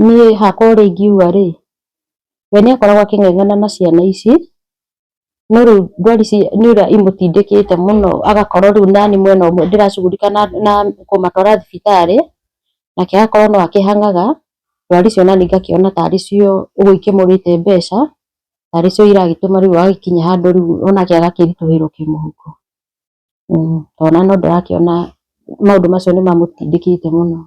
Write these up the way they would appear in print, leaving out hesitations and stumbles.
Niĩ hakwa ũrĩa ingiuga rĩ, we nĩakoragwo akĩng'eng'ana na ciana ici, no rĩu ndwari ici nĩũrĩa imũtindĩkĩte mũno agakorwo rĩu nani mwena ũmwe ndĩracugurika na kũmatwara thibitarĩ, nake agakorwo no akĩhang'aga, ndwari icio nani ngakĩona tarĩ cio ũguo ikĩmũrĩte mbeca, tarĩ cio iragĩtũma rĩu agagĩkinya handũ rĩu onake agakĩritũhĩrwo kĩmũhuko. Ona no ndĩrakĩona maũndũ macio nĩmamũtindĩkĩte mũno.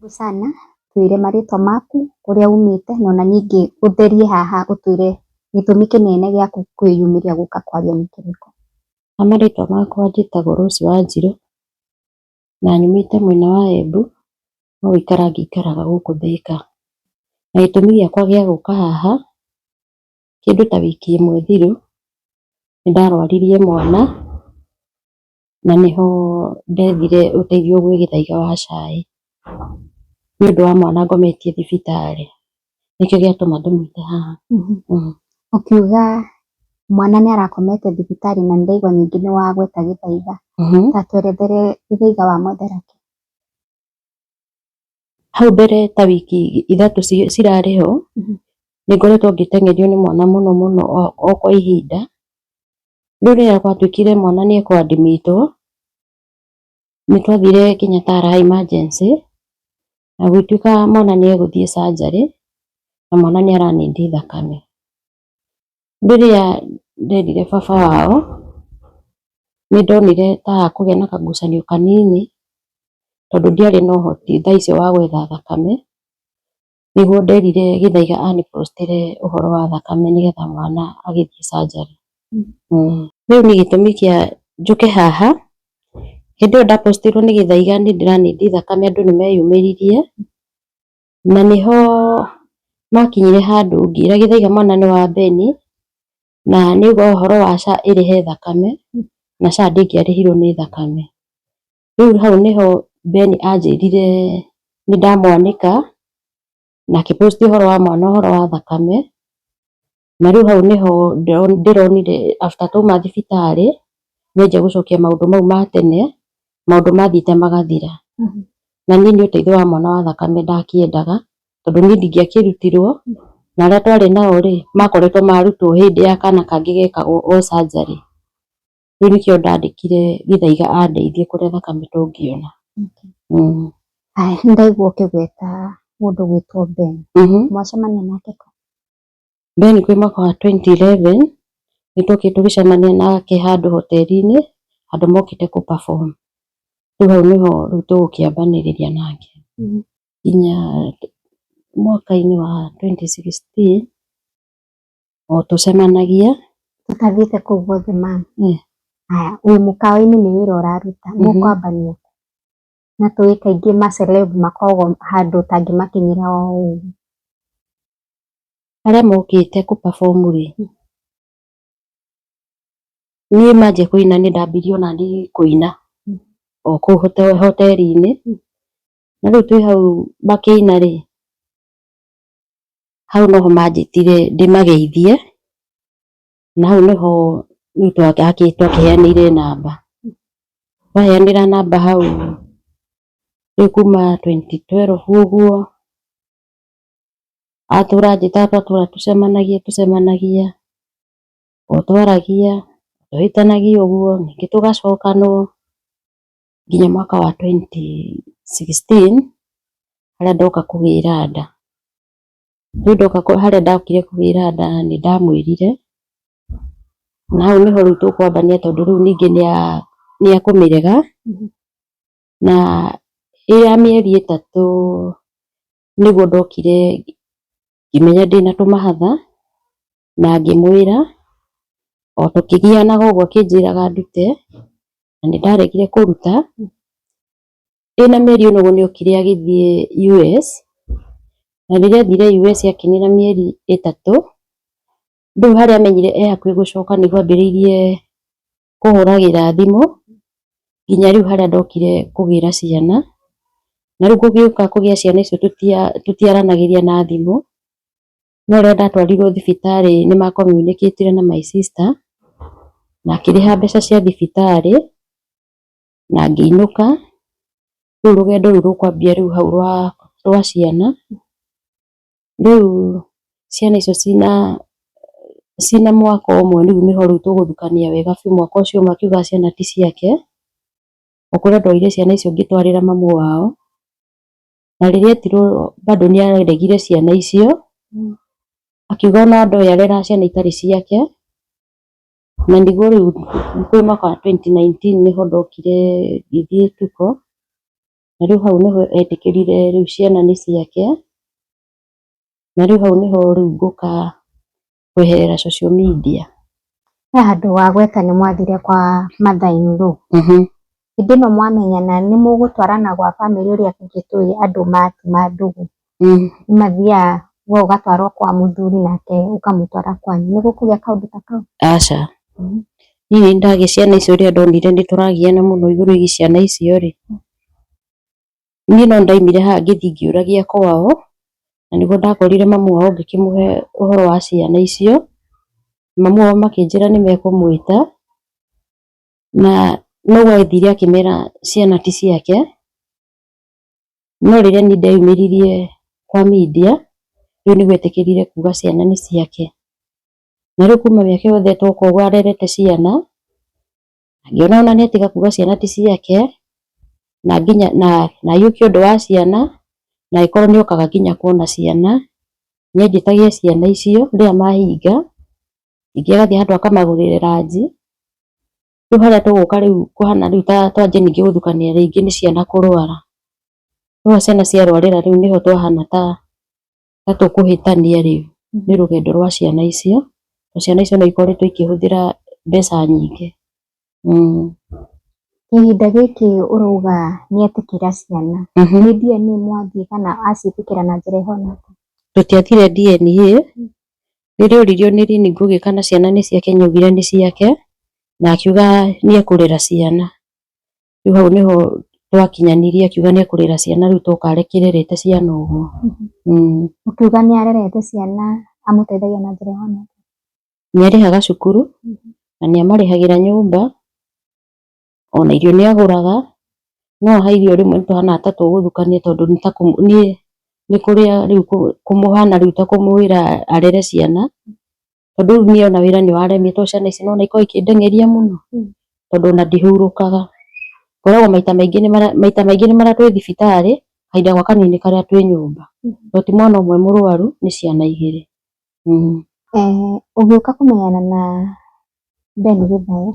Sana, twĩre marĩtwa maku, kũrĩa umĩte, na ona ningĩ ũtherie haha ũtwĩre gĩtũmi kĩnene gĩaku kwĩyumĩria gũka kwaria nĩ kĩrĩkũ. Marĩtwa makwa njĩtagwo Rose Wanjirũ, na nyumĩte mwena wa Embu, no gũikara ngĩikaraga gũkũ Thĩka. Na gĩtũmi gĩakwa gĩa gũka haha, kĩndũ ta wiki ĩmwe thiru, nĩndarwaririe mwana, na nĩho ndethire ũteithio gwĩ Gĩthaiga wa cai. Nĩũndũ wa mwana ngometie thibitarĩ. Nĩkĩo gĩatũma ndĩmũite haha. Ũkiuga mwana nĩarakomete thibitarĩ na nĩndaigua ningĩ nĩwagweta Gĩthaiga. Ta twerethere Gĩthaiga wamwethera kĩ? Hau mbere ta wiki ithatũ cirarĩ ho, nĩngoretwo ngĩteng'erio nĩ mwana mũno mũno o kwa ihinda. Rĩu rĩrĩa gwatuĩkire mwana nĩekũadmĩtwo, nĩtwathire Kenyatta emergency, na gũgĩtuĩka mwana nĩegũthiĩ surgery, na mwana nĩaranindi thakame. Rĩrĩa nderire baba wao, nĩndonire ta hakũgĩa na kagucanio kanini, tondũ ndiarĩ na ũhoti thaa icio wa gwetha thakame, nĩguo nderire Gĩthaiga anibostere ũhoro wa thakame nĩgetha mwana agĩthiĩ surgery. Rĩu niĩ gĩtũmi kĩa njũke haha, hĩndĩ ĩyo ndapostirwo nĩ Gĩthaiga nĩndĩranindi thakame andũ nĩmeyumĩririe, na nĩho makinyire handũ ngĩra Gĩthaiga mwana nĩ wa Beni, na nĩauga ũhoro wa SHA ĩrĩhe thakame, na SHA ndĩngĩarĩhirwo nĩ thakame. Rĩu hau nĩho Beni anjĩrire nĩndamwanĩka, na akĩposti ũhoro wa mwana ũhoro wa thakame, na rĩu hau nĩho ndĩronire after twauma thibitarĩ, nĩanjia gũcokia maũndũ mau ma tene, maũndũ mathiĩte magathira. Na niĩ nĩ ũteithio wa mwana wa thakame ndakĩendaga, tondũ niĩ ndingĩakĩrutirwo, na arĩa twarĩ nao rĩ, makoretwo marutwo hĩndĩ ya kana kangĩ gekagwo o surgery. Rĩu nĩkĩo ndandĩkire Gĩthaiga andeithie kũrĩa thakame tũngĩona. Nĩndaigua ũkĩgweta mũndũ ũgwĩtwo Ben. Mwacemania nake kũ? Ben kwĩ mwaka wa 2011, nĩtwokire tũgĩcemania nake handũ hoteri-inĩ, handũ mokĩte kũ perform. Rĩu hau nĩho rĩu tũgũkĩambanĩrĩria nake. Nginya mwaka-inĩ wa 2016, o tũcemanagia. Tũtathiĩte kũu guothe ma. Haya, wĩ mũkawa-inĩ nĩ wĩra ũraruta, mũkwambania kũ? Na tũĩ kaingĩ ma celeb makoragwo handũ ũtangĩmakinyĩra o ũguo. Arĩa mokĩte kũ perform rĩ, niĩ manjia kũina nĩndambirie onaniĩ kũina o kũu hoteri-inĩ, na rĩu twĩ hau makĩina rĩ, hau noho manjĩtire ndĩmageithie, na hau nĩho rĩu twakĩheanĩire namba. Twaheanĩra namba hau rĩu kuma 2012 ũguo, atũra anjĩtaga twatũra tũcemanagia, o twaragia, tũhĩtanagia ũguo, ningĩ tũgacokanwo, nginya mwaka wa 2016, harĩa ndoka kũgĩra nda. Rĩu ndoka harĩa ndokire kũgĩra nda nĩndamwĩrire, na hau nĩho rĩu tũkwambania tondũ rĩu ningĩ nĩekũmĩrega, na ĩya mĩeri ĩtatũ nĩguo ndokire ngĩmenya ndĩna tũmahatha, na ngĩmwĩra, o tũkĩgianaga ũguo akĩnjĩraga ndute, na nĩndaregire kũruta. Ĩna mĩeri ũna ũguo nĩokire agĩthiĩ US, na rĩrĩa athire US akinyiha mĩeri ĩtatũ, rĩu harĩa amenyire e hakuhĩ gũcoka nĩguo ambĩrĩirie kũhũragĩra thimũ, nginya rĩu harĩa ndokire kũgĩra ciana, na rĩu gũgĩũka kũgĩa ciana icio tũtiaranagĩria na thimũ, no rĩrĩa ndatwarirwo thibitarĩ nĩma communicate na my sister, na akĩrĩha mbeca cia thibitarĩ na ngĩinũka. Rĩu rũgendo rũu rũkwambia rĩu hau rwa ciana. Rĩu ciana icio cina mwaka ũmwe rĩu nĩho rĩu tũgũthukania wega biũ. Mwaka ũcio ũmwe akiuga ciana ti ciake, o kũrĩa ndoire ciana icio ngĩtwarĩra mamu wao, na rĩrĩa etirwo bado nĩaregire ciana icio, akiuga ona ndoĩ arera ciana itarĩ ciake. Na nĩguo rĩu kwĩ mwaka wa 2019 nĩho ndokire ngĩthiĩ Tuko, na rĩu hau nĩho etĩkĩrire rĩu ciana nĩ ciake, na rĩu hau nĩho rĩu ngũka kweherera social media. He handũ wa gweta nĩ mwathire kwa mother in law. Hĩndĩ ĩno mwamenyana nĩ mũgũtwarana gwa family ũrĩa kaingĩ tũĩ andũ ma ndũgũ nĩmathiaga we ũgatwarwo kwa mũthuri nake ũkamũtwara kwanyu, nĩ gũkũgĩa kaũndũ ta kau? Aca, niĩ nĩndagĩa ciana icio rĩrĩa ndonire nĩtũragiana mũno igũrũ rĩa ciana icio rĩ, niĩ no ndaimire haha ngĩthiĩ ngĩũragia kwao, na nĩguo ndakorire mamu wao ngĩkĩmũhe ũhoro wa ciana icio. Mamu wao makĩnjĩra nĩmekũmwĩta, na noguo ethire akĩmera ciana ti ciake. No rĩrĩa niĩ ndeyumĩririe kwa media, rĩu nĩguo etĩkĩrire kuga ciana nĩ ciake. Na rĩu kuma mĩaka yothe toka ũguo arerete ciana, ngĩona ona nĩatiga kuga ciana ti ciake, na nginya na aiyũkia ũndũ wa ciana, na agĩkorwo nĩokaga nginya kuona ciana, nĩanjĩtagia ciana icio rĩrĩa mahinga, ningĩ agathiĩ handũ akamagũrĩra ranji. Rĩu harĩa tũgũka rĩu kũhana rĩu ta twanjia ningĩ gũthukania rĩngĩ nĩ ciana kũrwara. Rĩu ciana ciarwarĩra rĩu nĩho twahana ta tũkũhĩtania rĩu nĩ rũgendo rwa ciana icio, na ciana icio no ikoretwo ikĩhũthĩra mbeca nyingĩ. Ihinda gĩkĩ ũrauga nĩetĩkĩra ciana, nĩ DNA mwathiĩ kana aciĩtĩkĩra na njĩra ĩhana atĩa? Tũtiathire DNA, rĩrĩa oririo nĩ lini ngũgĩ kana ciana nĩ ciake nĩaugire nĩ ciake, na akiuga nĩekũrera ciana. Rĩu hau nĩho twakinyanirie, akiuga nĩekũrera ciana, rĩu toka arekererete ciana ũguo. Ũkiuga nĩarerete ciana amũteithagia na njĩra ĩhana atĩa? Nĩarĩhaga cukuru, na nĩamarĩhagĩra nyũmba, ona irio nĩagũraga. No ha irio rĩmwe nĩtũhanaga ta tũgũthukania tondũ nĩ kũrĩa rĩu kũmũhana rĩu ta kũmwĩra arere ciana, tondũ rĩu niĩ ona wĩra nĩwaremĩtwo. Ciana ici nĩwona ikoragwo ikĩndengeria mũno, tondũ ona ndihurũkaga. Ngoragwo maita maingĩ nĩmaratwĩ thibitarĩ, kahinda gwa kanini karĩa twĩ nyũmba, tondũ ti mwana ũmwe mũrwaru, nĩ ciana igĩrĩ. Ũgĩũka kũmenyana na Ben Githae,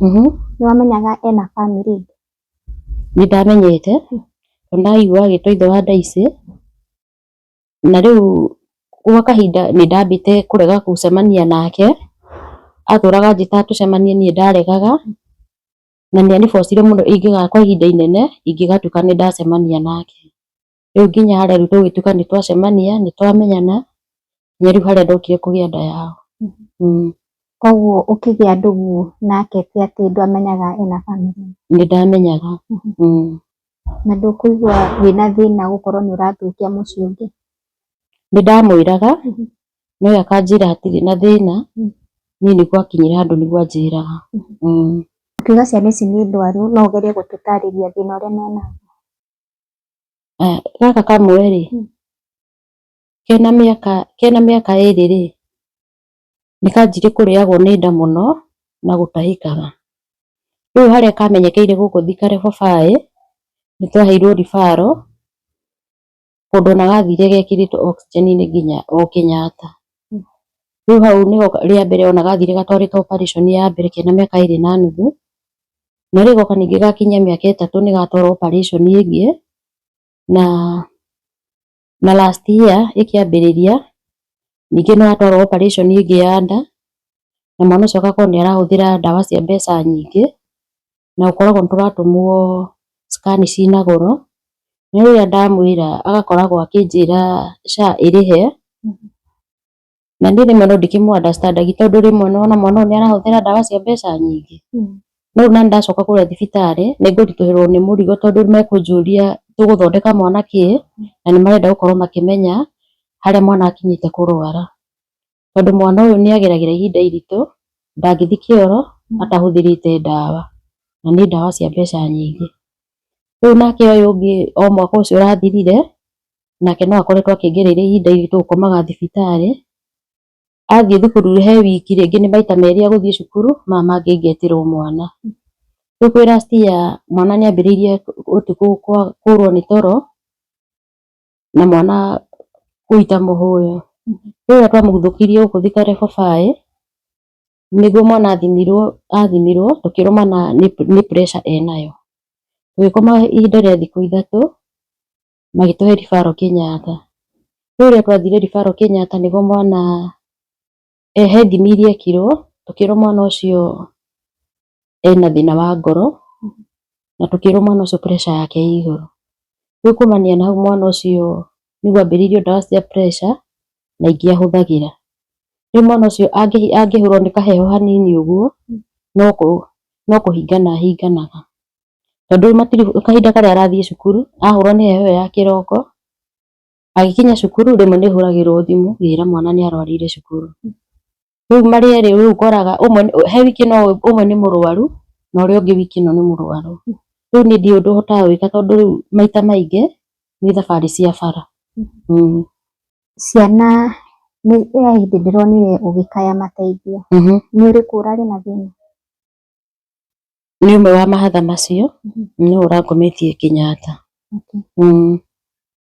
nĩwamenyaga ena family? Nĩndamenyete, tondũ ndaiguaga agĩtwo ithe wa Daisy, na rĩu gwa kahinda nĩndambĩte kũrega gũcemania nake. Atũraga anjĩtaga tũcemanie niĩ ndaregaga, na nĩanibocire mũno ingĩgakua ihinda inene ingĩgatuĩka nĩndacemania nake. Rĩu nginya harĩa rĩu tũgĩtuĩka nĩtwacemania, nĩtwamenyana, nginya rĩu harĩa ndokire kũgĩa nda yao. Koguo ũkĩgĩa ndugu nake ti atĩ ndwamenyaga ena family? Nĩndamenyaga. Na ndũkũigua wĩna thĩna gũkorwo nĩũrathũkia mũciĩ ũngĩ? Nĩndamwĩraga, no we akanjĩra hatirĩ na thĩna, niĩ nĩguo akinyire handũ nĩguo anjĩraga. Ũkiuga ciana ici nĩ ndwaru, no ũgerie gũtũtarĩria thĩna ũrĩa menaguo? Gaka kamwe rĩ, kena mĩaka ĩrĩ rĩ, nĩkanjire kũrĩagwo nĩ nda mũno na gũtahĩkaga. Rĩu harĩa kamenyekeire gũkũ Thika Level 5, nĩtwaheirwo referral kũndũ ona gathire gekĩrĩtwo oxygen nginya o Kenyatta. Rĩu hau nĩho rĩa mbere ona gathire gatwarĩtwo operation ya mbere kena mĩaka 2.5, na rĩu goka ningĩ gakinyia mĩaka 3 nĩgatwarwo operation ĩngĩ, na last year ĩkĩambĩrĩria ningĩ nĩgatwarwo operation ĩngĩ ya nda, na mwana ũcio agakorwo nĩarahũthĩra ndawa cia mbeca nyingĩ, na gũkoragwo nĩtũratũmwo scan cina goro. Na rĩrĩa ndamwĩra agakoragwo akĩnjĩra SHA ĩrĩhe, na niĩ rĩmwe no ndikĩmũ understand tondũ rĩmwe nĩwona mwana ũyũ nĩarahũthĩra ndawa cia mbeca nyingĩ. No rĩu naniĩ ndacoka kũrĩa thibitarĩ nĩngũritũhĩrwo nĩ mũrigo tondũ nĩmekũnjũria tũgũthondeka mwana kĩ, na nĩmarenda gũkorwo makĩmenya harĩa mwana akinyĩte kũrwara, tondũ mwana ũyũ nĩageragĩra ihinda iritũ, ndangĩthi kĩoro, atahuthirite ndawa na ni ndawa cia mbeca nyingĩ. Rĩu nake ũyũ ũngĩ o mwaka ũcio ũrathirire nake no akoretwo akĩingĩrĩire ihinda iritũ gũkomaga thibitarĩ. Athiĩ thukuru he wiki rĩngĩ nĩ maita merĩ agũthiĩ cukuru mama angĩingetĩrwo mwana. Rĩu kwĩ last year mwana nĩ ambĩrĩirie ũtukũ kũrwo nĩ toro na mwana gũita mũhũyũ. Rĩu twamũguthũkirie gũkũ Thika Level 5 nĩguo mwana athimirwo tũkĩrũmana nĩ pressure enayo. Tũgĩkoma ihinda rĩa thikũ ithatũ magĩtũhe referral Kenyatta. Rĩu rĩrĩa twathire referral Kenyatta nĩguo mwana he thimi iria ekirwo tũkĩrwo mwana ũcio ena thĩna wa ngoro na tũkĩrwo mwana ũcio pressure yake ĩ igũrũ. Rĩu kumania na hau mwana ũcio nĩguo ambĩrĩirio ndawa cia pressure na ingĩ ahũthagĩra. Rĩu mwana ũcio angĩhũrwo nĩ kaheho hanini ũguo no kũhingana ahinganaga. Tondũ kahinda karĩa arathiĩ cukuru ahũrwo nĩ heho ya kĩroko agĩkinya cukuru rĩmwe nĩ hũragĩrwo thimũ ngĩra mwana nĩ arwarĩire cukuru. Rĩu marĩ erĩ rĩu ũkoraga he wiki no ũmwe nĩ mũrwaru na ũrĩa ũngĩ wiki ĩno nĩ mũrwaru. Rĩu niĩ ndiũĩ ũndũ hotaga gwĩka tondũ rĩu maita maingĩ nĩ thabarĩ cia bara. Ciana nĩ hĩndĩ ndĩronire ũgĩkaya mateithio. Nĩ ũrĩkũ ũrarĩ na thĩna? Nĩ ũmwe wa mahatha macio nĩ ũrangometie Kenyatta.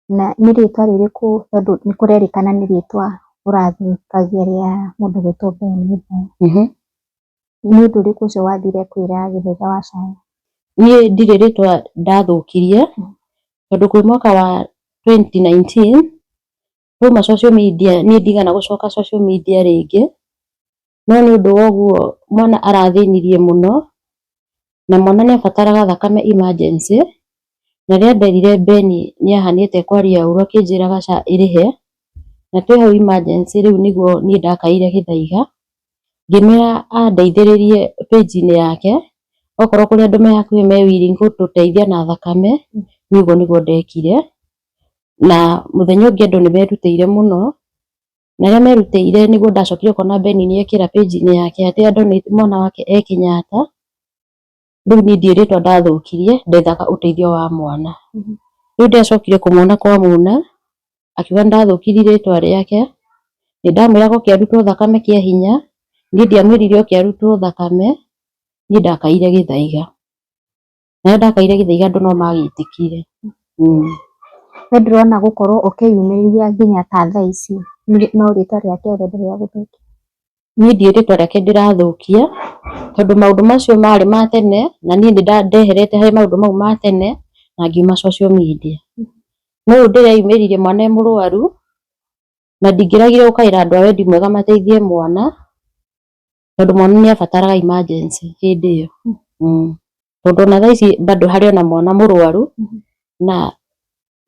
Na nĩ rĩtwa rĩrĩkũ tondũ nĩ kũrerĩkana nĩ rĩtwa ũrathũkagia rĩa mũndũ gwĩtwo Ben. Nĩ ũndũ ũrĩkũ ũcio wathire kwĩra Gĩthaiga wa Shaya? Niĩ ndirĩ rĩtwa ndathũkirie tondũ kwĩ mwaka wa 2019 kuma social media niĩ ndigana gũcoka social media rĩngĩ, no nĩ ũndũ wa ũguo mwana arathĩnirie mũno na mwana nĩ abataraga thakame emergency. Na rĩrĩa nderire Ben nĩ ahanĩte kwaria ũru akĩnjĩraga SHA ĩrĩhe na twĩ hau emergency. Rĩu nĩguo niĩ ndakaire Gĩthaiga ngĩmĩra andeithĩrĩrie page-inĩ yake okorwo kũrĩ andũ me hakuhĩ me willing gũtũteithia na thakame nĩguo ndekire. Na mũthenya ũngĩ andũ nĩ merutĩire mũno na rĩrĩa merutĩire nĩguo ndacokire kuona Ben nĩ ekĩra page-inĩ yake atĩ andũ mwana wake e Kenyatta. Rĩu niĩ ndiũĩ rĩtwa ndathũkirie ndethaga ũteithio wa mwana. Rĩu ndacokire kũmwona kwa Muna akiuga ndathũkirie rĩtwa rĩake, nĩ ndamwĩra oke arutwo thakame kĩa hinya, niĩ ndiamwĩrire oke arutwo thakame, niĩ ndakaire Gĩthaiga. Na ndakaire Gĩthaiga andũ no magĩtĩkire. Nĩ ndĩrona gũkorwo ũkĩyumĩria nginya ta thaa ici no rĩtwa rĩake ũrenderea gũthũkia. Niĩ ndiũĩ rĩtwa rĩake ndĩrathũkia tondũ maũndũ macio marĩ ma tene na niĩ nĩ ndeherete harĩ maũndũ mau ma tene na ngiuma social media. No rĩu ndĩreyumĩririe mwana e mũrwaru na ndingĩragire gũkaĩra andũ a wendi mwega mateithie mwana tondũ mwana nĩ abataraga emergency hĩndĩ ĩyo. Tondũ ona thaa ici bado harĩ ona mwana mũrwaru na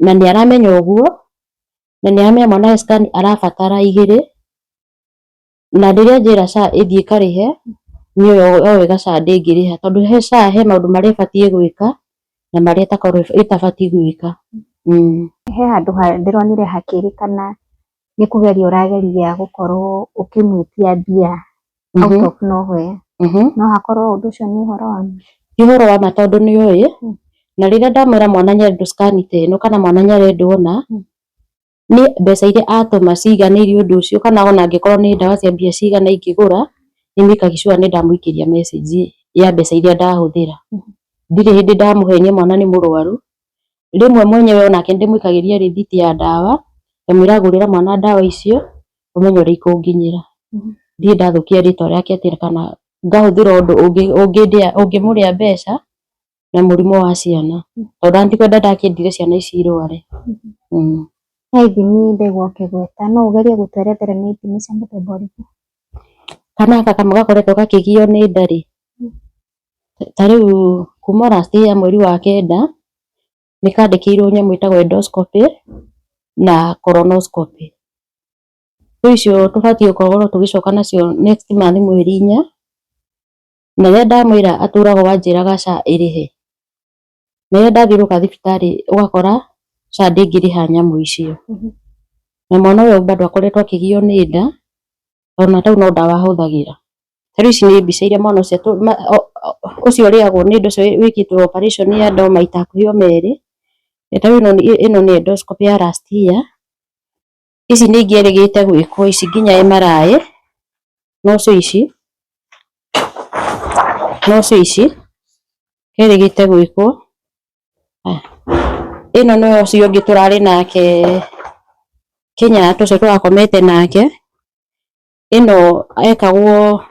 nĩ aramenya ũguo na nĩ aramenya mwana scan arabatara 2 na rĩrĩa njĩra SHA ĩthiĩ karĩhe niĩ o wega SHA ndĩngĩrĩha tondũ he SHA he maũndũ marĩa ĩbatiĩ gwĩka na marĩa ĩtabatiĩ gwĩka. He handũ ndĩronire hakĩrĩkana nĩ kũgeria ũrageria gũkorwo ũkĩmwĩtia mbia out of nowhere. No hakorwo ũndũ ũcio nĩ ũhoro wa ma? Nĩ ũhoro wa ma tondũ nĩ ũĩ na rĩrĩa ndamwĩra mwana nĩ arendwo scan ta ĩno kana mwana nĩ arendwo na nĩ mbeca iria atũma ciiganĩire ũndũ ũcio kana ona angĩkorwo nĩ ndawa cia mbia cigana ingĩgũra nĩ make sure nĩ ndamũikĩria message ya mbeca iria ndahũthĩra. Ndirĩ hĩndĩ ndamũhenia mwana nĩ mũrwaru. Rĩmwe mwenyewe onake ndĩmũikagĩria rĩthiti ya ndawa ngamwĩra gũrĩra mwana ndawa icio ũmenye ũrĩa ikũnginyĩra. Ndirĩ ndathũkia rĩtwa rĩake atĩ kana ngahũthĩra ũndũ ũngĩmũrĩa mbeca na mũrimũ wa ciana tondũ ndikwenda ndakĩendire ciana ici irware. He ithimi ndegwa ũkĩgweta no ũgerie gũtwerethera nĩ ithimi cia mũthemba ũrĩkũ? Kana aka kamwe gakoretwo gakĩgio nĩ nda rĩ, ta rĩu kuma last year mweri wa 9 nĩ kandĩkĩirwo nyamũ ĩtagwo endoscopy na colonoscopy. Rĩu icio tũbatiĩ gũkorwo tũgĩcoka nacio next month mweri 4 na rĩrĩa ndamwĩra atũraga wanjĩraga SHA ĩrĩhe. Na rĩrĩa ndathiũrũrũka thibitarĩ ũgakora SHA ndĩngĩrĩha nyamũ icio. Na mwana ũyũ bado akoretwo akĩgio nĩ nda ona tau no ndawa ahũthagĩra. Tarĩu ici nĩ mbica iria mwana ũcio ũcio ũrĩagwo nĩ ũndũ ũcio wĩkĩtwo operation ya endo maita hakuhĩ o merĩ. Tarĩu ĩno nĩ endoscopy ya last year. Ici nĩ ingĩ erĩgĩte gwĩkwo ici nginya MRI. Nocio ici erĩgĩte gwĩkwo. Ĩno nĩ ũcio ũngĩ tũrarĩ nake Kenyatta ũcio tũrakomete nake. Ĩno ekagwo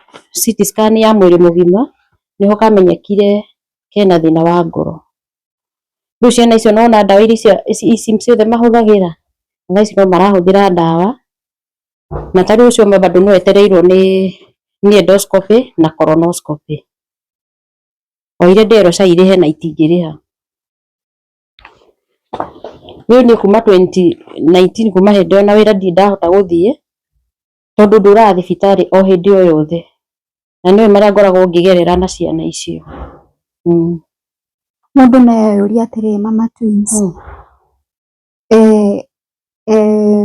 CT scan ya mwĩrĩ mũgima nĩho kamenyekire kena thĩna wa ngoro. Rĩu ciana icio nona ndawa ici ciothe mahũthagĩra, thaa ici no marahũthĩra ndawa. Na tarĩu ũcio ũmwe bado no etereirwo nĩ endoscopy na colonoscopy. O iria ndero cia irĩhe na itingĩrĩha. Rĩu nĩ kuma 2019 kuma hĩndĩ ĩyo na wĩra ndirĩ ndahota gũthiĩ tondũ ndũraga thibitarĩ o hĩndĩ o yothe. Na nĩwe marĩa ngoragwo ngĩgerera na ciana icio. Mũndũ no eyũrie atĩrĩrĩ Mama Twins.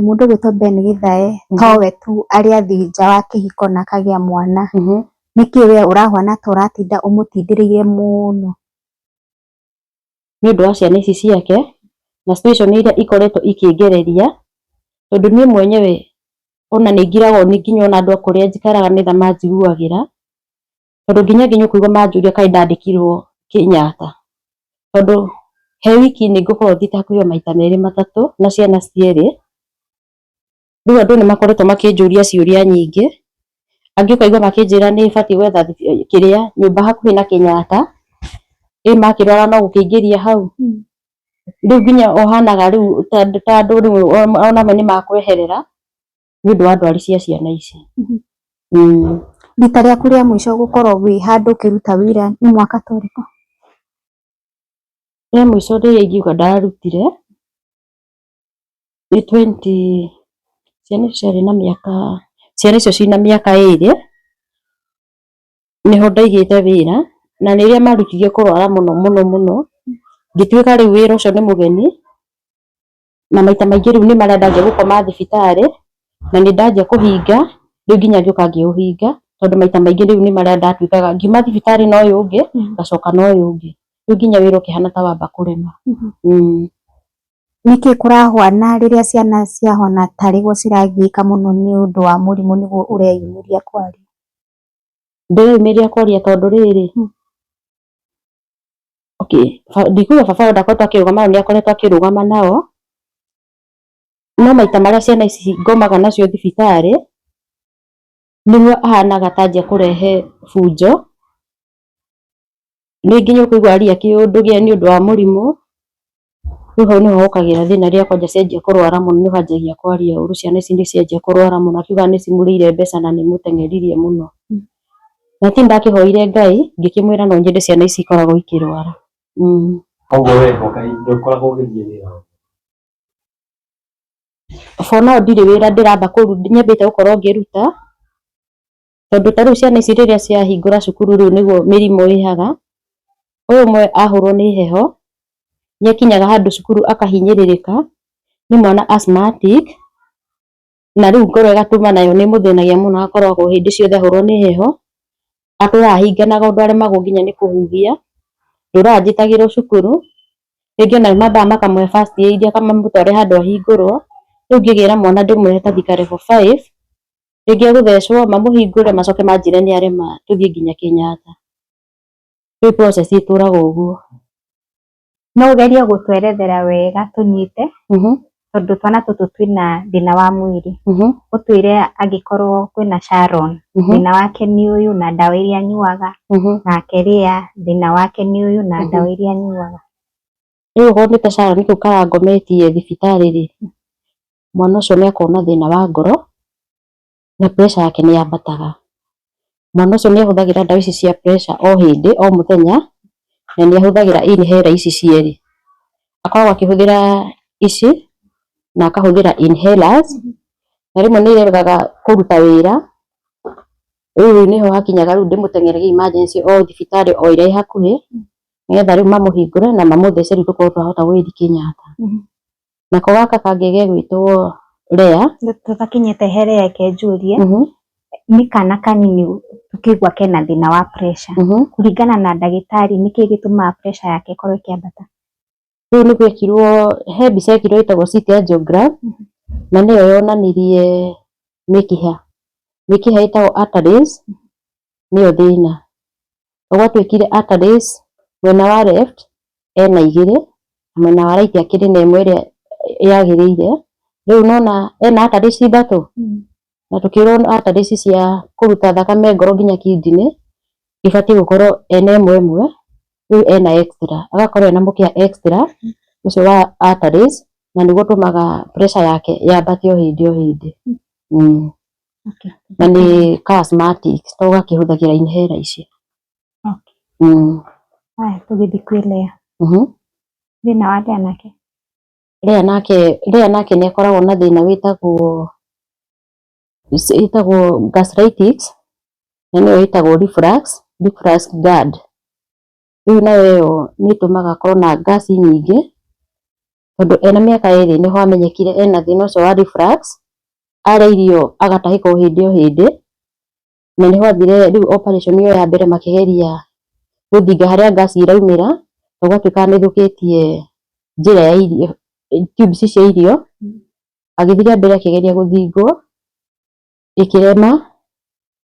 Mũndũ ũgwĩtwo Ben Githae towe tu arĩ athi nja wa kĩhiko na akagĩa mwana. Nĩkĩ we ũrahana ta ũratinda ũmũtindĩrĩire mũno? Nĩ ũndũ wa ciana ici ciake na situation iria ikoretwo ikĩngereria, tondũ niĩ mwenyewe ona nĩ ngiragwo nginya ona andũ a kũrĩa njikaraga nĩtha manjiguagĩra, tondũ nginya ũkũigua manjũria kaĩ ndandĩkirwo Kenyatta. Tondũ he wiki nĩ ngũkorwo thiĩte hakuhĩ maita merĩ matatũ na ciana cierĩ. Rĩu andũ nĩ makoretwo makĩnjũria ciũria nyingĩ. Angĩ ũkaigua makĩnjĩra nĩ batiĩ gwetha nyũmba hakuhĩ na Kenyatta. Makĩrwara no gũkĩingĩria hau. Rĩu nginya ohanaga rĩu ta andũ rĩu onamo nĩ makweherera nĩ ũndũ wa ndwari cia ciana ici. Rita rĩaku rĩa mũico gũkorwo wĩ handũ ũkĩruta wĩra nĩ mwaka ta ũrĩkũ? Rĩa mũico rĩrĩa ingiuga ndararutire nĩ ciana icio ciĩna mĩaka ĩrĩ nĩho ndaigĩte wĩra, na rĩrĩa marutirie kũrwara mũno ngĩtuĩka rĩu wĩra ũcio nĩ mũgeni, na maita maingĩ rĩu nĩ marĩa ndanjia gũkoma thibitarĩ na nĩ ndanjia kũhinga, rĩu nginya ngĩũka ngĩũhinga tondũ maita maingĩ rĩu nĩ marĩa ndatuĩkaga ngiuma thibitarĩ na ũyũ ũngĩ ngacoka na ũyũ ũngĩ, rĩu nginya wĩra ũkĩhana ta wamba kũrema. Nĩkĩ kũrahwana rĩrĩa ciana ciahona tarĩguo ciragiĩka mũno nĩ ũndũ wa mũrimũ nĩguo ũreyumĩria kwaria? Ndĩreyumĩria kwaria tondũ rĩrĩ, ndikuga baba ndakoretwo akĩrũgama, nĩ akoretwo akĩrũgama nao, no maita marĩa ciana ici ngomaga nacio thibitarĩ nĩguo ahanaga ta anjia kũrehe bunjo. Nĩ nginya ũkũigua aria kĩũndũ nĩ ũndũ wa mũrimũ, rĩu hau nĩho hokagĩra thĩna rĩrĩa kwanja cianjia kũrwara mũno nĩho anjagia kwaria ũru. Ciana ici nĩ cianjia kũrwara mũno akiuga nĩ cimũrĩire mbeca na nĩ mũteng'eririe mũno. Na ti ndakĩhoire Ngai ngĩkĩmwĩra no nyende ciana ici ikoragwo ikĩrwara. Koguo we ndũkoragwo ũgĩthiĩ wĩra? For now ndirĩ wĩra ndĩramba nyambĩte gũkorwo ngĩruta, tondũ ta rĩu ciana ici rĩrĩa ciahingũra cukuru rĩu nĩguo mĩrimũ ĩhaga. Ũyũ ũmwe ahũrwo nĩ heho nĩ akinyaga handũ cukuru akahinyĩrĩrĩka, nĩ mwana asthmatic, na rĩu ngoro ĩgatũma nayo nĩ mũthĩnagia mũno, akoragwo hĩndĩ ciothe ahũrwo nĩ heho atũraga ahinganaga ũndũ aremagwo nginya nĩ kũhuhia, ndũraga njĩtagĩrwo cukuru, rĩngĩ ona mambaga makamũhe first aid akamũtware handũ ahingũrwo. Rĩu ngĩgĩra mwana ndĩmũrehe ta Thika level 5, rĩngĩ agũthecwo mamũhingũre macoke manjĩre nĩ arema tũthiĩ nginya Kenyatta. Rĩu process ĩtũraga ũguo. No ũgerie gũtwerethera wega tũnyite, tondũ twana tũtũ twĩna thĩna wa mwĩrĩ. Ũtwĩre angĩkorwo kwĩna Sharon thĩna wake nĩ ũyũ na ndawa iria anyuaga, nake Rhea thĩna wake nĩ ũyũ na ndawa iria anyuaga. Rĩu okorwo nĩ ta Sharon kũu karangometie thibitarĩ rĩ, mwana ũcio nĩ akoragwo na thĩna wa ngoro na pressure yake nĩ yambataga. Mwana ũcio nĩ ahũthagĩra ndawa ici cia pressure o hĩndĩ o mũthenya, na nĩ ahũthagĩra inhaler ici cierĩ. Akoragwo akĩhũthĩra ici na akahũthĩra inhalers, na rĩmwe nĩ iregaga kũruta wĩra. Rĩu nĩho hakinyaga rĩu ndĩmũteng'ererie emergency o thibitarĩ o ĩrĩa ĩ hakuhĩ, nĩgetha rĩu mamũhingũre na mamũthece rĩu tũkorwo twahota gũgĩthiĩ Kenyatta. Nako gaka kangĩ gegwĩtwo Rhea, tũtakinyĩte he Rhea ke njũrie, nĩ kana kanini tukĩigua kena thĩna wa pressure. Kũringana na ndagĩtarĩ nĩkĩ gĩtũmaga pressure yake ĩkorwo ĩkĩambata? Rĩu nĩ gwekirwo he mbica yekirwo ĩtagwo CT angiogram na nĩyo yonanirie mĩkiha ĩtagwo arteries nĩyo thĩna. Gwatuĩkire arteries mwena wa left ena 2 mwena wa right akĩrĩ na ĩmwe ĩrĩa yagĩrĩire. Rĩu nona ena arteries 3 na tũkĩrwo arteries cia kũruta thakame ngoro nginya kidney ibatiĩ gũkorwo ena ĩmwe. Rĩu ena extra agakorwo ena mũkiha extra ũcio wa arteries na nĩguo ũtũmaga pressure yake yambate o hĩndĩ. Na nĩ asthmatic tondũ akĩhũthagĩra inhaler ici. Haya tũgĩthiĩ kwĩ Lea. Thĩna wa Lea nake nĩ akoragwo na thĩna wĩtagwo gastritis na nĩyo ĩtagwo reflux GERD. Rĩu nayo nĩ ĩtũmaga akorwo na gas nyingĩ tondũ ena mĩaka 2 nĩho amenyekire ena thĩna ũcio wa reflux. Arĩa irio agatahĩka o hĩndĩ na nĩho athire rĩu operation ĩyo ya mbere makĩgeria gũthinga harĩa gas iraumĩra gũgatuĩka nĩ thũkĩtie njĩra ya irio tubes cia irio. Agĩthiĩ mbere akĩgeria gũthingwo ĩkĩrema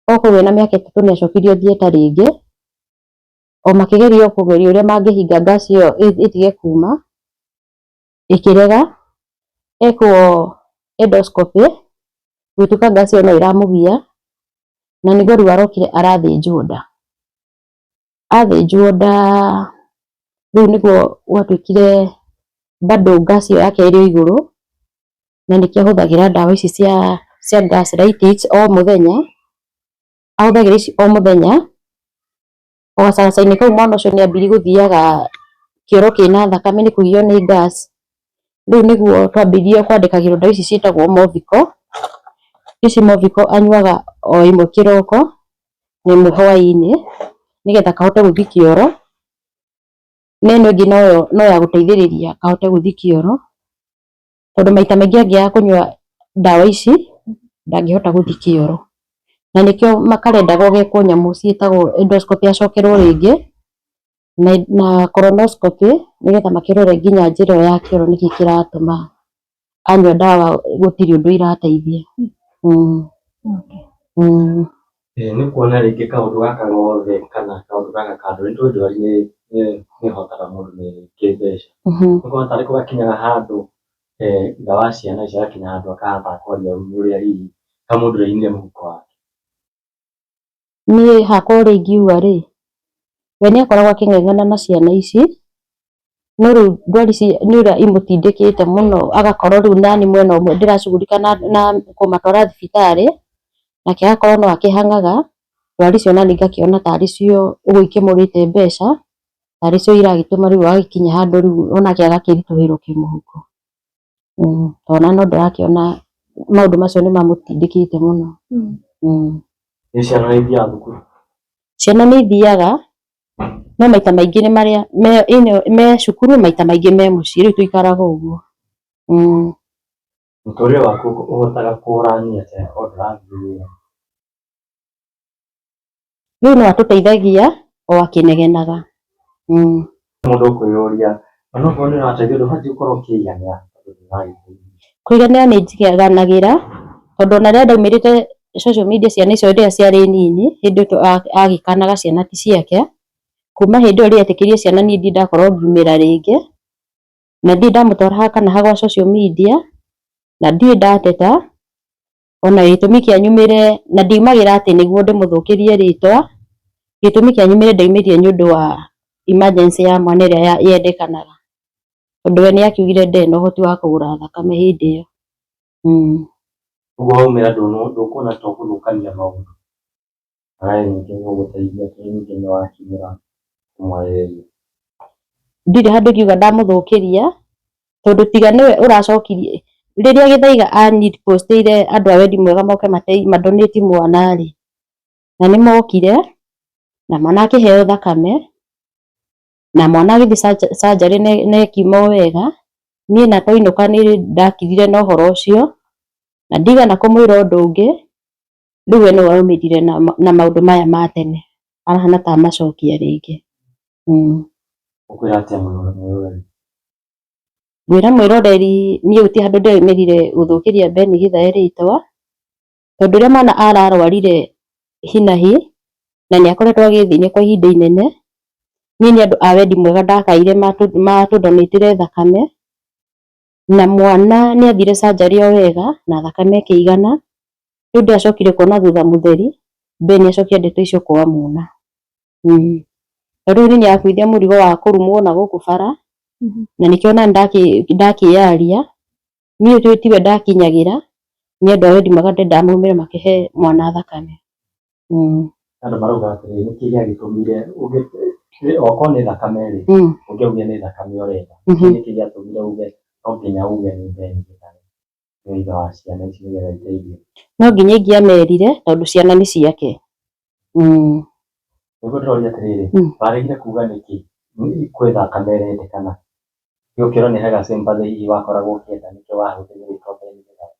okorwo ena mĩaka 3 nĩ acokirio theater rĩngĩ o makĩgeria kũgeria ũrĩa mangĩhinga gas ĩyo ĩtige kuma ĩkĩrega. Ekwo endoscopy gũtuĩka gas ĩyo no ĩramũgia na nĩguo rĩu arokire arathĩnjwo nda. Athĩnjwo nda rĩu nĩguo gwatuĩkire bado gas ĩyo yake ĩrĩ igũrũ na nĩkĩo ahũthagĩra ndawa ici cia gastritis o mũthenya. Ahũthagĩra ici o mũthenya o gacagaca-inĩ kau mwana ũcio nĩ ambiri gũthiaga kĩoro kĩna thakame nĩ kũgio nĩ gas. Rĩu nĩguo twambĩrĩirie kwandĩkagĩrwo ndawa ici ciĩtagwo Movicol. Ici Movicol anyuaga o ĩmwe kĩroko na ĩmwe hwaĩ-inĩ nĩgetha kahote gũthiĩ kĩoro. Na ĩno ĩngĩ no ya gũteithĩrĩria kahote gũthiĩ kĩoro tondũ maita maingĩ angĩaga kũnyua ndawa ici ndangĩhota gũthiĩ kĩoro. Na nĩkĩo makarendaga ũgekwo nyamũ ciĩtagwo endoscopy acokerwo rĩngĩ na colonoscopy nĩgetha makĩrore nginya njĩra ĩyo ya kĩoro nĩkĩĩ kĩratũma anyua ndawa gũtirĩ ũndũ irateithia. Nĩ kuona rĩngĩ kaũndũ gaka gothe kana kaũndũ gaka kando nĩ ndwari nĩ hotaga mũndũ nĩ kĩmbeca. Nĩ kuona tarĩ gũgakinyaga handũ ndawa ciana cigakinya handũ akahota kwaria ũrĩa hihi kamũndũ rĩinire mũhuko wake. Niĩ hakwa ũrĩa ingiuga we nĩ akoragwo akĩng'eng'ana na ciana ici no rĩu ndwari ici nĩ ũrĩa imũtindĩkĩte mũno agakorwo rĩu nani mwena ũmwe ndĩracugurika na kũmatwara thibitarĩ nake agakorwo no akĩhang'aga ndwari icio nani ngakĩona tarĩ cio ũguo ikĩmũrĩte mbeca tarĩ cio iragĩtũma rĩu agĩkinya handũ rĩu onake agakĩritũhĩrwo kĩmũhuko. Tondũ no ndĩrakĩona maũndũ macio nĩ mamũtindĩkĩte mũno. Ciana nĩ ithiaga thukuru? Ciana nĩ ithiaga no maita maingĩ nĩ marĩa me cukuru maita maingĩ me mũciĩ rĩu tũikaraga ũguo. Mũtũrĩre waku ũhotaga kũũrania atĩa o ndũrathiĩ wĩra? Rĩu no atũteithagia o akĩnegenaga. Mũndũ ũkwĩyũria onokorwo nĩ ũrateithio ndũbatiĩ gũkorwo ũkĩiganĩra. Kũiganĩra nĩ njiganagĩra tondũ ona rĩrĩa ndaumĩrĩte social media ciana icio rĩrĩa ciarĩ nini hĩndĩ ĩyo agĩkanaga ciana ti ciake. Kuma hĩndĩ ĩyo rĩrĩa etĩkĩrire ciana niĩ ndirĩ ndakorwo ngiumĩra rĩngĩ na ndirĩ ndamũtwara haha kana ha gwa social media na ndirĩ ndateta ona gĩtũmi kĩanyumĩre na ndiumagĩra atĩ nĩguo ndĩmũthũkĩrie rĩtwa. Gĩtũmi kĩanyumĩre ndaumĩrire nĩ ũndũ wa emergency ya mwana ĩrĩa yendekanaga tondũ we nĩ akiugire ndarĩ na ũhoti wa kũgũra thakame hĩndĩ ĩyo. Ũguo waumĩra ndũkuona ta ũgũthũkania maũndũ ningĩ no gũteithia ningĩ nĩ wakinyĩra kũmwarĩrĩria? Ndirĩ handũ ingiuga ndamũthũkĩria tondũ tiga nĩwe ũracokirie rĩrĩa Gĩthaiga anipostĩire andũ a wendi mwega moke madonate mwana rĩ na nĩ mokire na mwana akĩheo thakame na mwana agĩthiĩ surgery na ĩkiuma wega. Niĩ na twainũka nĩ ndakirire na ũhoro ũcio na ndigana kũmwĩra ũndũ ũngĩ rĩu we no aumĩrire na maũndũ maya ma tene arahana ta macokia rĩngĩ. Ũkwĩra atĩa mwĩroreri? Ngwĩra mwĩroreri niĩ gũtirĩ handũ ndaumĩrire gũthũkĩria Ben Githae rĩtwa, tondũ rĩrĩa mwana ararwarire hi na hi na nĩ akoretwo agĩthĩnia kwa ihinda inene, niĩ nĩ andũ a wendi mwega ndakaire matũ donate thakame, na mwana nĩ athire surgery o wega na thakame ĩkĩigana. Rĩu ndacokire kuona thutha mũtheri Ben acokia ndeto icio kwa Muna. Rĩu nĩ akuithia mũrigo wa kũrumwo na gũkũ bara, na nĩkĩo ona ndakĩyaria niĩ tiwe ndakinyagĩra, nĩ andũ a wendi mwega ndenda maumĩre makĩhe mwana thakame. Andũ marauga atĩrĩrĩ, nĩkĩ gĩatũmire okorwo nĩ thakame rĩ, ũngĩauge nĩ thakame ũrenda, nĩkĩ gĩatũmire uge no nginya uge nĩ Ben Githae nĩ ithe wa ciana ici nĩgetha iteithio? No nginya ingĩamerire tondũ ciana nĩ ciake. Nĩguo ndĩroria atĩrĩrĩ, waregire kuga nĩkĩ kwĩ thakame ĩrendekana? Gĩũkĩro nĩ hega sympathy hihi wakoragwo ũkĩenda nĩkĩo wahũthĩrire rĩtwa Ben Githae?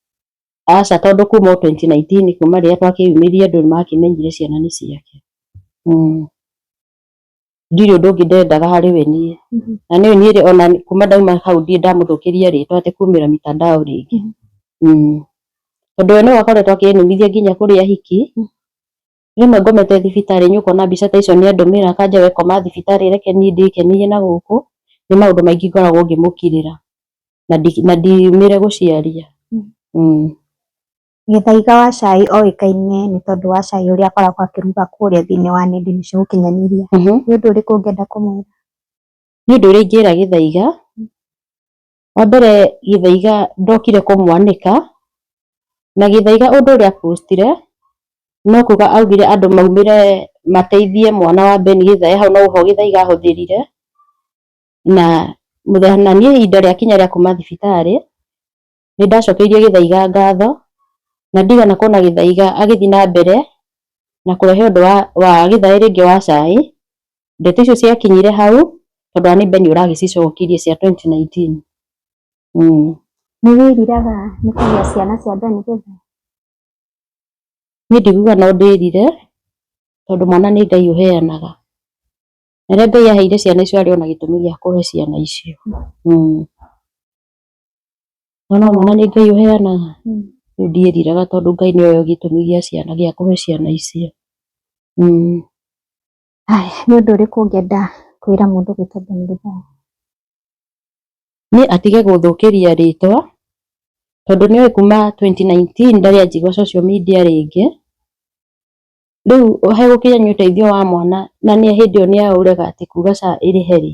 Aca, tondũ kuma 2019 kuma rĩrĩa twakĩyumĩria andũ nĩmakĩmenyire ciana nĩ ciake. Ndirĩ ũndũ ũngĩ ndendaga harĩ we niĩ, na niĩ ona kuma ndauma hau ndirĩ ndamũthũkĩria rĩtwa atĩ kumĩra mitandao rĩngĩ. Tondũ we nĩwe akoretwo akĩnumithia nginya kũrĩ ahiki. Rĩmwe ngomete thibitarĩ nĩũkona mbica ta icio nĩ andũmĩra akanja we koma thibitarĩ reke niĩ ndĩkenie na gũkũ, nĩ maũndũ maingĩ ngoragwo ngĩmũkirĩra na ndiumĩre gũciaria. Gĩthaiga wa cai oĩkaine nĩ tondũ wa cai ũrĩa akoragwo akĩruga kũrĩa thĩinĩ wa nenda-inĩ cia ũkinyanĩria. Nĩ ũndũ ũrĩkũ ũngĩenda kũmwĩra? Nĩ ũndũ ũrĩa ingĩra Gĩthaiga, wa mbere Gĩthaiga ndokire kũmwanĩka, na Gĩthaiga ũndũ ũrĩa postire no kuga augire andũ maumĩre mateithie mwana wa Ben Githae, hau no ho Gĩthaiga ahũthĩrire, na niĩ ihinda rĩakinya rĩa kuma thibitarĩ nĩ ndacokeirie Gĩthaiga ngatho, na ndigana kuona Gĩthaiga agĩthiĩ na mbere na kũrehe ũndũ wa Githae rĩngĩ wa cai. Ndeto icio ciakinyire hau tondũ nĩ Ben ũragĩcicokirie cia 2019. Nĩ wĩriraga nĩ kũgĩa ciana cia Ben Githae? Niĩ ndiguga no ndĩrire tondũ mwana nĩ Ngai ũheanaga, na rĩrĩa Ngai aheire ciana icio arĩ ona gĩtũmi gĩa kũhe ciana icio. Ona mwana nĩ Ngai ũheanaga, rĩu ndiĩriraga tondũ Ngai nĩoĩ gĩtũmi gĩa ciana gĩa kũhe ciana icio. Nĩ ũndũ ũrĩkũ ũngĩenda kwĩra mũndũ gwĩtwo Ben Githae? Niĩ atige gũthũkĩria rĩtwa tondũ nĩoĩ kuma 2019 ndarĩ anjigua social media rĩngĩ. Rĩu hegũkinya nĩ ũteithio wa mwana na nĩ hĩndĩ ĩyo nĩ aũrega atĩ kuga SHA ĩrĩhe rĩ,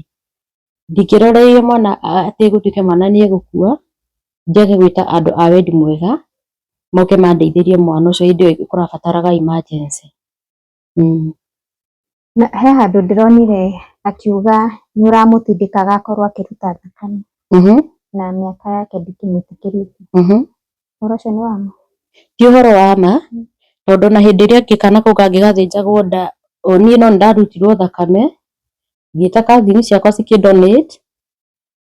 ndingĩroreire mwana atĩ gũtuĩke mwana nĩ egũkua, njage gwĩta andũ a wendi mwega moke mandeithĩrie mwana ũcio hĩndĩ ĩyo kũrabataraga emergency. Na he handũ ndĩronire akiuga nĩ ũramũtindĩkaga akorwo akĩruta thakame na mĩaka yake ndĩkĩmwĩtĩkĩrĩtie. Ũhoro ũcio nĩ wa ma? Ti ũhoro wa ma, tondũ na hĩndĩ ĩrĩa angĩ kana kau kangĩgathĩnjagwo nda, niĩ no ndarutirwo thakame ngĩĩta cousin ciakwa cikĩ donate,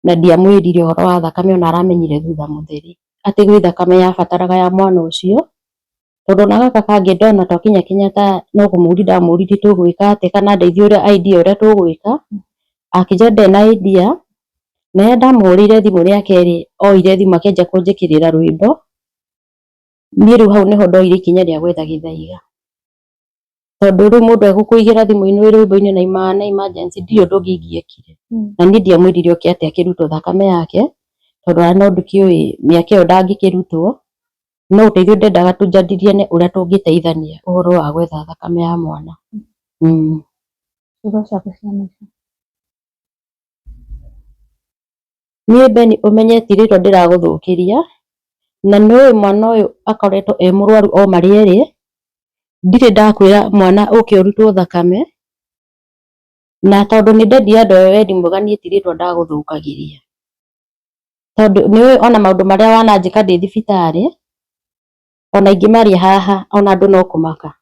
na ndiamwĩrire ũhoro wa thakame ona aramenyire thutha mũtheri atĩ gwĩ thakame yabataraga ya mwana ũcio. Tondũ ona gaka kangĩ ndona twakinya Kenyatta no kũmũria ndamũririe tũgwĩka atĩ kana ndeithie ũrĩa idea ũrĩa tũgwĩka, akĩnjĩra ndarĩ na idea, na rĩrĩa ndamũhũrĩire thimũ rĩa kerĩ oire thimũ akĩanjia kũnjĩkĩrĩra rwĩmbo. Niĩ rĩu hau nĩho ndoire ikinya rĩa gwetha Gĩthaiga, tondũ rĩu mũndũ egũkũigĩra thimũ-inĩ wĩ rwĩmbo-inĩ na emergency ndirĩ ũndũ ũngĩ ingĩekire. Na niĩ ndiamwĩrire oke atĩ akĩrutwo thakame yake tondũ ona no ndĩkĩũĩ mĩaka ĩyo ndangĩkĩrutwo, no ũteithio ndendaga tũnjadiliane ũrĩa tũngĩteithania ũhoro wa gwetha thakame ya mwana. Niĩ Ben ũmenye ti rĩtwa ndĩragũthũkĩria, na nĩũĩ mwana ũyũ akoretwo e mũrwaru o marĩ erĩ, ndirĩ ndakwĩra mwana ũke ũrutwo thakame, na tondũ nĩ ndendire andũ a wendi mwega niĩ ti rĩtwa ndagũthũkagĩria, tondũ nĩũĩ ona maũndũ marĩa wananjĩka ndĩ thibitarĩ ona ingĩmaria haha ona andũ no kũmaka,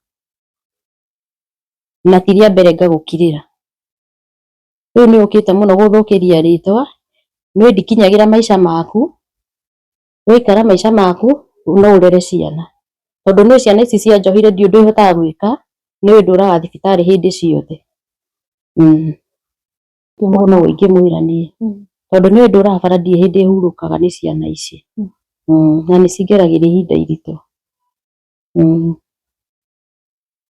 na ti rĩa mbere ngagũkirĩra. Rĩu nĩ ũkĩte mũno gũthũkĩria rĩtwa, nĩũĩ ndikinyagĩra maica maku, waikara maica maku no ũrere ciana, tondu no ciana ici cia njohire ndio ndohotaga gwika ni we nduraga thibitari hindi ciothe no ingimwira nie tondu ni we nduraga bara ndie hindi hurukaga ni ciana ici na ni cingeragira ihinda iritu